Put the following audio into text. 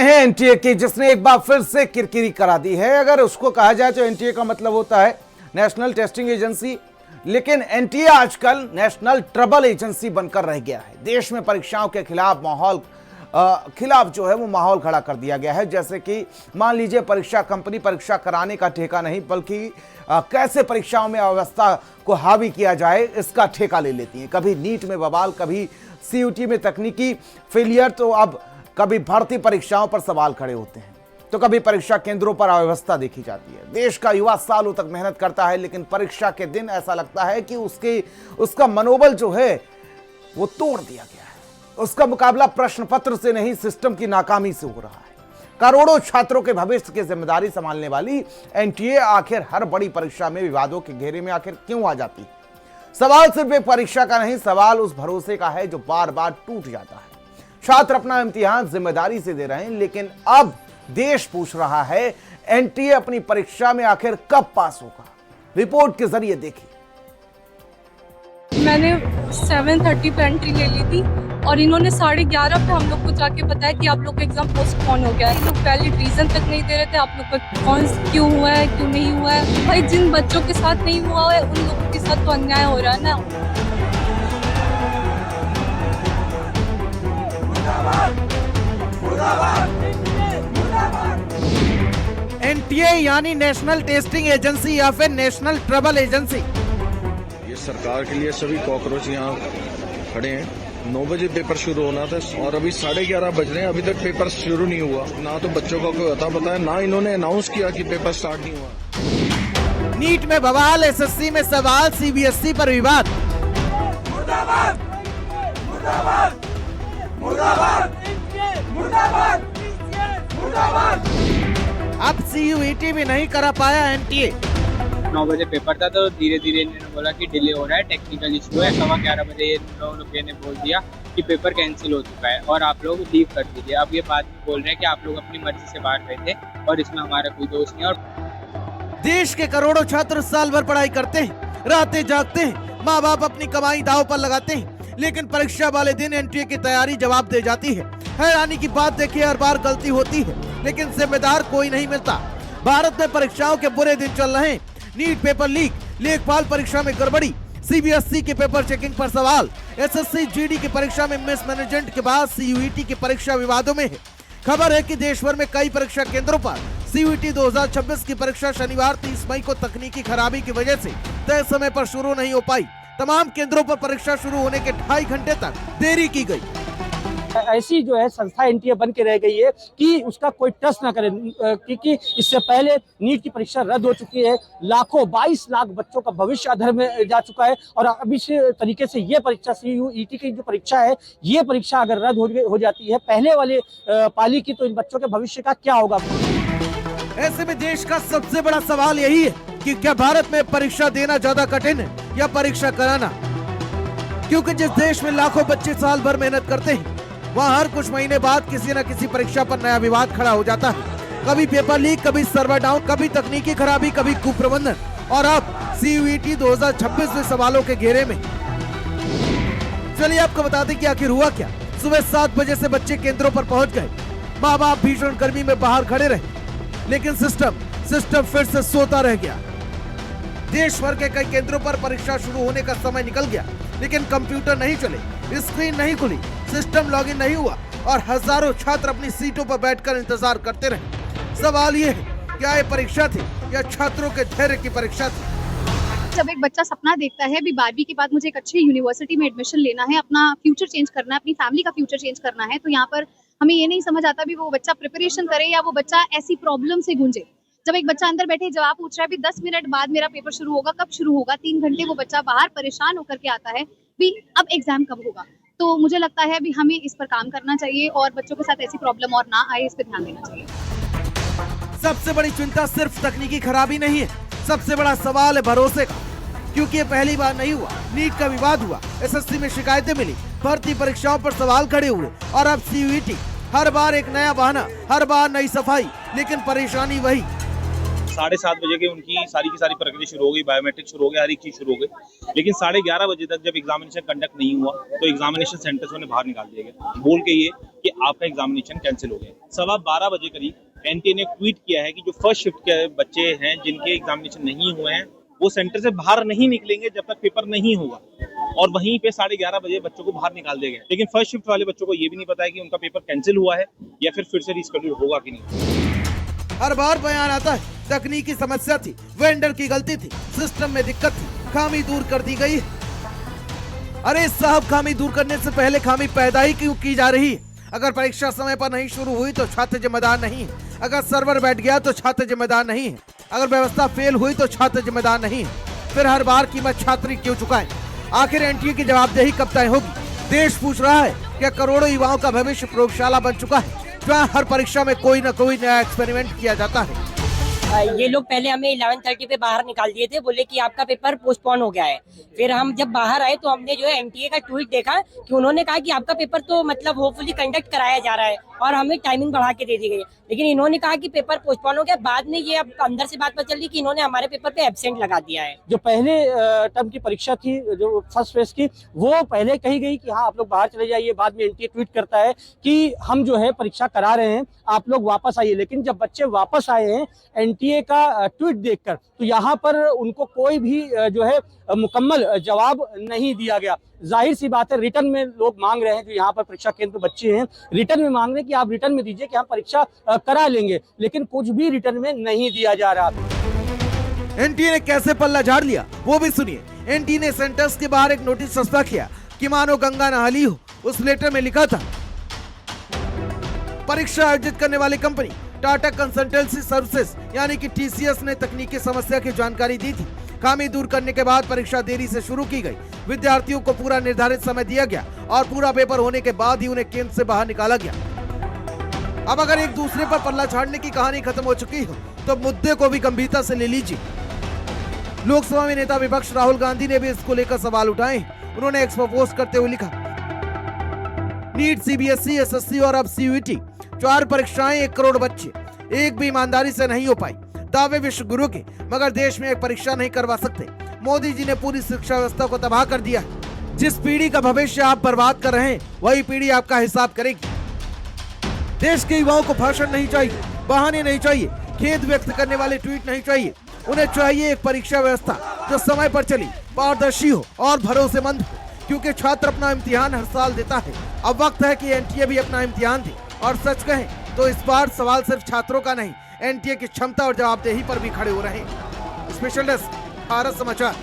हैं एनटीए की, जिसने एक बार फिर से किरकिरी करा दी है। अगर उसको कहा जाए तो एनटीए का मतलब होता है नेशनल टेस्टिंग एजेंसी, लेकिन एनटीए आजकल नेशनल ट्रबल एजेंसी बनकर रह गया है। देश में परीक्षाओं के खिलाफ जो है वो माहौल खड़ा कर दिया गया है। जैसे कि मान लीजिए परीक्षा कंपनी परीक्षा कराने का ठेका नहीं, बल्कि कैसे परीक्षाओं में अव्यवस्था को हावी किया जाए इसका ठेका ले लेती है। कभी नीट में बवाल, कभी सीयूटी में तकनीकी फेलियर, तो अब कभी भर्ती परीक्षाओं पर सवाल खड़े होते हैं, तो कभी परीक्षा केंद्रों पर अव्यवस्था देखी जाती है। देश का युवा सालों तक मेहनत करता है, लेकिन परीक्षा के दिन ऐसा लगता है कि उसका मनोबल जो है वो तोड़ दिया गया है। उसका मुकाबला प्रश्न पत्र से नहीं, सिस्टम की नाकामी से हो रहा है। करोड़ों छात्रों के भविष्य की जिम्मेदारी संभालने वाली एनटीए आखिर हर बड़ी परीक्षा में विवादों के घेरे में आखिर क्यों आ जाती है? सवाल सिर्फ एक परीक्षा का नहीं, सवाल उस भरोसे का है जो बार बार टूट जाता है। छात्र अपना इम्तिहान जिम्मेदारी से दे रहे हैं, लेकिन अब देश पूछ रहा है एनटीए अपनी परीक्षा में आखिर कब पास होगा? रिपोर्ट के जरिए देखिए। मैंने 7:30 पे एंट्री ले ली थी और इन्होंने 11:30 पे हम लोग को जाके बताया कि आप लोग का एग्जाम पोस्टपोन हो गया है। ये लोग वैलिड रीजन तक नहीं दे रहे थे, आप लोग का कौन क्यों हुआ है, क्यों नहीं हुआ है। भाई जिन बच्चों के साथ नहीं हुआ है उन लोगों के साथ तो अन्याय हो रहा है ना। एनटीए यानी नेशनल टेस्टिंग एजेंसी या फिर नेशनल ट्रबल एजेंसी। ये सरकार के लिए सभी कॉकरोच यहाँ खड़े हैं। 9 बजे पेपर शुरू होना था और अभी 11:30 बज रहे हैं, अभी तक पेपर शुरू नहीं हुआ। ना तो बच्चों का कोई अता पता है, ना इन्होंने अनाउंस किया कि पेपर स्टार्ट नहीं हुआ। नीट में बवाल, एसएससी में सवाल, सीबीएसई पर विवाद। मुर्दाबाद, मुर्दाबाद, मुर्दाबाद, मुर्दाबाद, मुर्दाबाद। अब सीयूईटी भी नहीं करा पाया एनटीए। 9 बजे पेपर था तो धीरे धीरे इन्होंने बोला कि डिले हो रहा है, टेक्निकल इशू है। 11:15 बजे ये लोग ने बोल दिया कि पेपर कैंसिल हो चुका है और आप लोग लीव कर दीजिए। अब ये बाद में बोल रहे हैं कि आप लोग अपनी मर्जी से बाहर गए थे और इसमें हमारा कोई दोष नहीं। और देश के करोड़ों छात्र साल भर पढ़ाई करते हैं, रातें जागते हैं, माँ बाप अपनी कमाई दांव पर लगाते हैं, लेकिन परीक्षा वाले दिन एनटीए की तैयारी जवाब दे जाती है। हैरानी की बात देखिए, हर बार गलती होती है लेकिन जिम्मेदार कोई नहीं मिलता। भारत में परीक्षाओं के बुरे दिन चल रहे हैं। नीट पेपर लीक, लेखपाल परीक्षा में गड़बड़ी, सीबीएसई के पेपर चेकिंग पर सवाल, एसएससी जीडी की परीक्षा में मिसमैनेजमेंट के बाद सीयूईटी की परीक्षा विवादों में है। खबर है कि देश भर में कई परीक्षा केंद्रों पर सीयूईटी 2026 की परीक्षा शनिवार 30 मई को तकनीकी खराबी की वजह से तय समय पर शुरू नहीं हो पाई। तमाम केंद्रों पर परीक्षा शुरू होने के 2.5 घंटे तक देरी की गई। ऐसी जो है संस्था एनटीए बन के रह गई है कि उसका कोई ट्रस्ट ना करे, क्योंकि इससे पहले नीट की परीक्षा रद्द हो चुकी है। लाखों 22 लाख बच्चों का भविष्य अधर में जा चुका है और अब इस तरीके से ये परीक्षा सीयूईटी की जो परीक्षा है, ये परीक्षा अगर रद्द हो जाती है पहले वाले पाली की, तो इन बच्चों के भविष्य का क्या होगा? ऐसे में देश का सबसे बड़ा सवाल यही है कि क्या भारत में परीक्षा देना ज्यादा कठिन है या परीक्षा कराना? क्योंकि जिस देश में लाखों बच्चे साल भर मेहनत करते हैं, वहाँ हर कुछ महीने बाद किसी न किसी परीक्षा पर नया विवाद खड़ा हो जाता है। कभी पेपर लीक, कभी सर्वर डाउन, कभी तकनीकी खराबी, कभी कुप्रबंधन, और अब सीयूईटी 2026 में सवालों के घेरे में। चलिए आपको बता दें कि आखिर हुआ क्या। सुबह 7 बजे से बच्चे केंद्रों पर पहुंच गए। माँ बाप भीषण गर्मी में बाहर खड़े रहे, लेकिन सिस्टम फिर से सोता रह गया। देश भर के कई केंद्रों पर परीक्षा शुरू होने का समय निकल गया, लेकिन कंप्यूटर नहीं चले, स्क्रीन नहीं खुली, सिस्टम लॉगिन नहीं हुआ और हजारों छात्र अपनी सीटों पर बैठकर इंतजार करते रहे। सवाल ये है, क्या ये परीक्षा थी या छात्रों के धैर्य की परीक्षा थी? जब एक बच्चा सपना देखता है अभी 12वीं के बाद मुझे एक अच्छी यूनिवर्सिटी में एडमिशन लेना है, अपना फ्यूचर चेंज करना है, अपनी फैमिली का फ्यूचर चेंज करना है, तो यहाँ पर हमें ये नहीं समझ आता भी वो बच्चा प्रिपरेशन करे या वो बच्चा ऐसी प्रॉब्लम से गूंजे। जब एक बच्चा अंदर बैठे जवाब पूछ रहा है, भी 10 मिनट बाद मेरा पेपर शुरू होगा, कब शुरू होगा? 3 घंटे वो बच्चा बाहर परेशान होकर के आता है भी अब एग्जाम कब होगा? तो मुझे लगता है भी हमें इस पर काम करना चाहिए और बच्चों के साथ ऐसी प्रॉब्लम और ना आए, इस पर ध्यान देना चाहिए। सबसे बड़ी चिंता सिर्फ तकनीकी खराबी नहीं है, सबसे बड़ा सवाल है भरोसे का। क्योंकि ये पहली बार नहीं हुआ, नीट का विवाद हुआ, एसएससी में शिकायतें मिली, भर्ती परीक्षाओं पर सवाल खड़े हुए और अब सीयूईटी। हर बार एक नया बहाना, हर बार नई सफाई, लेकिन परेशानी वही। 7:30 बजे के उनकी सारी की सारी प्रक्रिया शुरू हो गई, बायोमेट्रिक शुरू हो गया, हर एक चीज शुरू हो गई। लेकिन 11:30 बजे तक जब एग्जामिनेशन कंडक्ट नहीं हुआ तो एग्जामिनेशन सेंटर से उन्हें बाहर निकाल दिया गया, बोल के ये कि आपका एग्जामिनेशन कैंसिल हो गया। 12:15 बजे करीब एनटीए ने ट्वीट किया है कि जो फर्स्ट शिफ्ट के बच्चे हैं जिनके एग्जामिनेशन नहीं हुए हैं वो सेंटर से बाहर नहीं निकलेंगे जब तक पेपर नहीं होगा, और वहीं पे 11:30 बजे बच्चों को बाहर निकाल दिया गया। लेकिन फर्स्ट शिफ्ट वाले बच्चों को ये भी नहीं पता है कि उनका पेपर कैंसिल हुआ है या फिर से रिस्केड्यूल होगा कि नहीं। हर बार बयान आता है तकनीकी समस्या थी, वेंडर की गलती थी, सिस्टम में दिक्कत थी, खामी दूर कर दी गई। अरे साहब, खामी दूर करने से पहले खामी पैदा ही क्यों की जा रही है? अगर परीक्षा समय पर नहीं शुरू हुई तो छात्र जिम्मेदार नहीं है, अगर सर्वर बैठ गया तो छात्र जिम्मेदार नहीं है, अगर व्यवस्था फेल हुई तो छात्र जिम्मेदार नहीं है, फिर हर बार कीमत छात्र क्यों चुकाए? आखिर एनटीए की जवाबदेही कब तय होगी? देश पूछ रहा है कि करोड़ों युवाओं का भविष्य प्रयोगशाला बन चुका है जहाँ हर परीक्षा में कोई न कोई नया एक्सपेरिमेंट किया जाता है। ये लोग पहले हमें 11:30 पे बाहर निकाल दिए थे, बोले कि आपका पेपर पोस्टपोन हो गया है। फिर हम जब बाहर आए तो हमने जो है एनटीए का ट्वीट देखा कि उन्होंने कहा कि आपका पेपर तो मतलब होपफुली कंडक्ट कराया जा रहा है और हमें टाइमिंग बढ़ा के दे दी गई है, लेकिन इन्होंने कहा कि पेपर पोस्टपोन हो गया। बाद में ये अब अंदर से बात पता चली कि इन्होंने हमारे पेपर पे एब्सेंट लगा दिया है। जो पहले टर्म की परीक्षा थी, जो फर्स्ट फेज की, वो पहले कही गई कि हाँ आप लोग बाहर चले जाइए। बाद में एनटीए ट्वीट करता है कि हम जो है परीक्षा करा रहे हैं, आप लोग वापस आइए। लेकिन जब बच्चे वापस आए हैं एनटीए का ट्वीट देखकर, तो यहाँ पर उनको कोई भी जो है मुकम्मल जवाब नहीं दिया गया। जाहिर सी बात है, रिटर्न में लोग मांग रहे हैं, जो यहाँ पर परीक्षा केंद्र पे बच्चे हैं रिटर्न में मांग रहे हैं कि आप रिटर्न में दीजिए कि हम परीक्षा करा लेंगे, लेकिन कुछ भी रिटर्न में नहीं दिया जा रहा। एनटीए ने कैसे पल्ला झाड़ लिया वो भी सुनिए। एनटीए ने सेंटर्स के बाहर एक नोटिस सस्ता किया कि मानो गंगा नहाली हो। उस लेटर में लिखा था, परीक्षा आयोजित करने वाली कंपनी टाटा कंसल्टेंसी सर्विसेज यानी कि टीसीएस ने तकनीकी समस्या की जानकारी दी थी। खामी दूर करने के बाद परीक्षा देरी से शुरू की गई। विद्यार्थियों को पूरा निर्धारित समय दिया गया और पूरा पेपर होने के बाद ही उन्हें केंद्र से बाहर निकाला गया। अब अगर एक दूसरे पर पल्ला झाड़ने की कहानी खत्म हो चुकी हो तो मुद्दे को भी गंभीरता से ले लीजिए। लोकसभा में नेता विपक्ष राहुल गांधी ने भी इसको लेकर सवाल उठाए। उन्होंने एक्स पोस्ट करते हुए लिखा, नीट, सीबीएसई, एसएससी और अब सीयूईटी, 4 परीक्षाएं, 1 करोड़ बच्चे, एक भी ईमानदारी से नहीं हो पाई। दावे विश्व गुरु के, मगर देश में एक परीक्षा नहीं करवा सकते। मोदी जी ने पूरी शिक्षा व्यवस्था को तबाह कर दिया है। जिस पीढ़ी का भविष्य आप बर्बाद कर रहे हैं वही पीढ़ी आपका हिसाब करेगी। देश के युवाओं को भाषण नहीं चाहिए, बहाने नहीं चाहिए, खेद व्यक्त करने वाले ट्वीट नहीं चाहिए। उन्हें चाहिए एक परीक्षा व्यवस्था जो समय पर चली, पारदर्शी हो और भरोसेमंद हो, क्योंकि छात्र अपना इम्तिहान हर साल देता है। अब वक्त है कि एनटीए भी अपना इम्तिहान दे। और सच कहें तो इस बार सवाल सिर्फ छात्रों का नहीं, एनटीए की क्षमता और जवाबदेही पर भी खड़े हो रहे हैं। स्पेशल डेस्क, भारत समाचार।